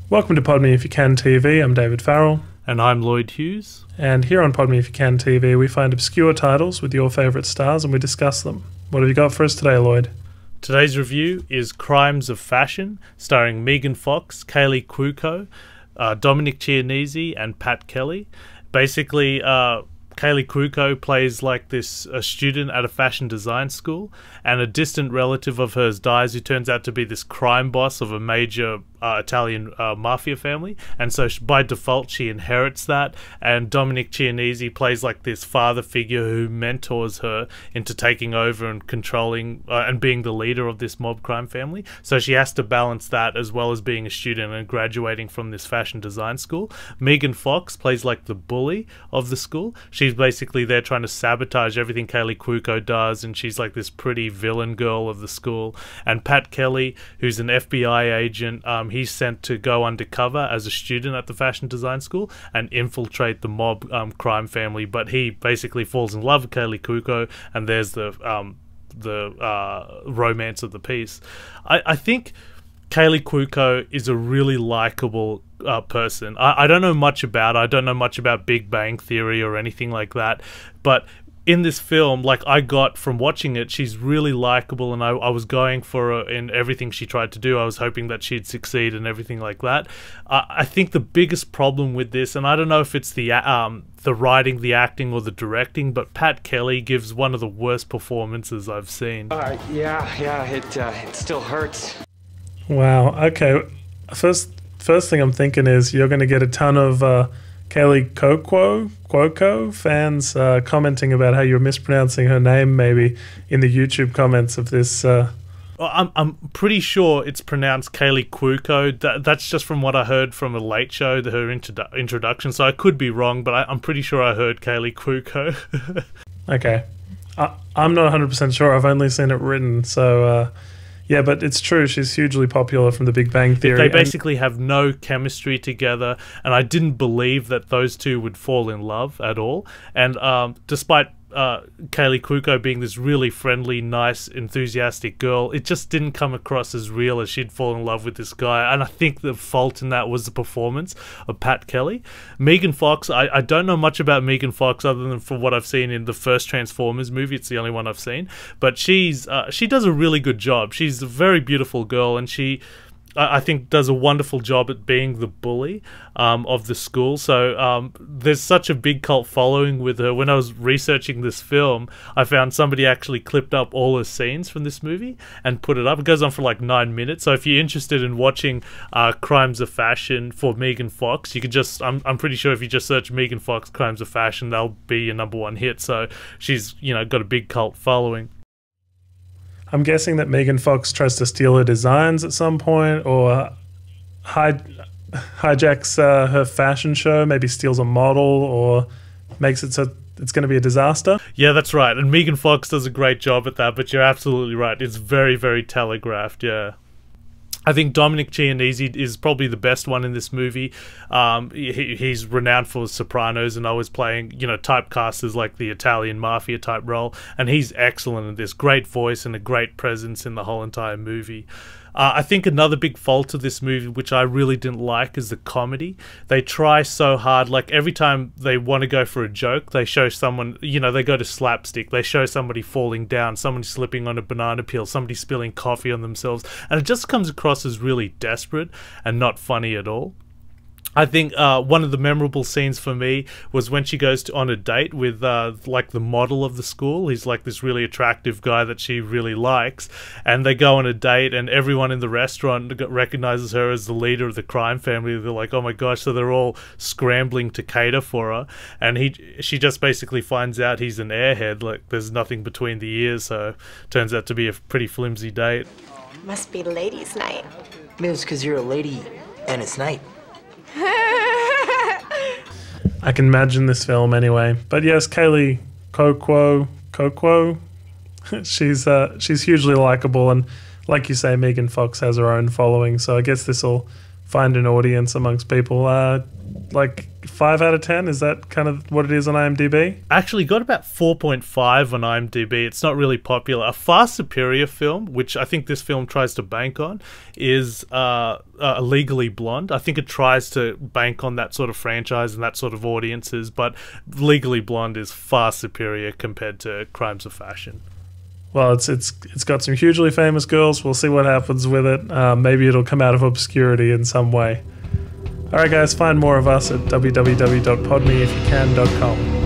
Welcome to Pod Me If You Can TV. I'm David Farrell. And I'm Lloyd Hughes. And here on Pod Me If You Can TV, we find obscure titles with your favourite stars and we discuss them. What have you got for us today, Lloyd? Today's review is Crimes of Fashion, starring Megan Fox, Kaylee Cuoco, Dominic Chianese, and Pat Kelly. Basically, Kaylee Cuoco plays like this a student at a fashion design school, and a distant relative of hers dies who turns out to be this crime boss of a major Italian mafia family, and so by default she inherits that. And Dominic Chianese plays like this father figure who mentors her into taking over and controlling and being the leader of this mob crime family. So she has to balance that as well as being a student and graduating from this fashion design school. Megan Fox plays like the bully of the school. She's basically there trying to sabotage everything Kaylee Cuoco does, and she's like this pretty villain girl of the school. And Pat Kelly, who's an FBI agent, he's sent to go undercover as a student at the fashion design school and infiltrate the mob crime family, but he basically falls in love with Kaylee Cuoco, and there's the romance of the piece. I think Kaylee Cuoco is a really likable person. I don't know much about her. I don't know much about Big Bang Theory or anything like that, but in this film, like, I got from watching it, she's really likable, and I was going for her in everything she tried to do. I was hoping that she'd succeed and everything like that. I think the biggest problem with this, and I don't know if it's the writing, the acting, or the directing, but Pat Kelly gives one of the worst performances I've seen. It still hurts. Wow. Okay. First thing I'm thinking is you're going to get a ton of Kaylee Cuoco fans commenting about how you're mispronouncing her name, maybe in the YouTube comments of this. I'm pretty sure it's pronounced Kaylee Cuoco. That's just from what I heard from a Late Show, her introduction. So I could be wrong, but I'm pretty sure I heard Kaylee Cuoco. Okay. I'm not 100% sure. I've only seen it written, so... yeah, but it's true. She's hugely popular from the Big Bang Theory. They basically have no chemistry together, and I didn't believe that those two would fall in love at all. And despite Kaylee Cuoco being this really friendly, nice, enthusiastic girl, it just didn't come across as real as she'd fall in love with this guy. And I think the fault in that was the performance of Pat Kelly. Megan Fox, I don't know much about Megan Fox other than from what I've seen in the first Transformers movie. It's the only one I've seen, but she does a really good job. She's a very beautiful girl, and I think does a wonderful job at being the bully of the school. So there's such a big cult following with her. When I was researching this film, I found somebody actually clipped up all the scenes from this movie and put it up. It goes on for like 9 minutes. So if you're interested in watching Crimes of Fashion for Megan Fox, you could just, I'm pretty sure if you just search Megan Fox Crimes of Fashion, that'll be your #1 hit. So she's, got a big cult following. I'm guessing that Megan Fox tries to steal her designs at some point, or hijacks her fashion show, maybe steals a model, or makes it so it's going to be a disaster. Yeah, that's right. And Megan Fox does a great job at that, but you're absolutely right. It's very, very telegraphed, yeah. I think Dominic Chianese is probably the best one in this movie. He's renowned for Sopranos and always playing, typecast as like the Italian mafia type role, and he's excellent in this. Great voice and a great presence in the whole entire movie. I think another big fault of this movie, which I really didn't like, is the comedy. They try so hard. Like, every time they want to go for a joke, they show someone, they go to slapstick. They show somebody falling down, somebody slipping on a banana peel, somebody spilling coffee on themselves. And it just comes across as really desperate and not funny at all. I think one of the memorable scenes for me was when she goes on a date with like the model of the school. He's like this really attractive guy that she really likes, and they go on a date, and everyone in the restaurant recognizes her as the leader of the crime family. They're like, oh my gosh, so they're all scrambling to cater for her, and she just basically finds out he's an airhead. Like, there's nothing between the ears, so turns out to be a pretty flimsy date. Must be ladies' night. It's because you're a lady and it's night. I can imagine this film anyway. But yes, Kaylee Cuoco, she's hugely likable, and like you say, Megan Fox has her own following, so I guess this will find an audience amongst people. Like 5 out of 10, is that kind of what it is on IMDb? Actually got about 4.5 on IMDb. It's not really popular. A far superior film, which I think this film tries to bank on, is Legally Blonde. I think it tries to bank on that sort of franchise and that sort of audiences, but Legally Blonde is far superior compared to Crimes of Fashion. Well, it's got some hugely famous girls. We'll see what happens with it. Maybe it'll come out of obscurity in some way. Alright guys, find more of us at www.podmeifyoucan.com.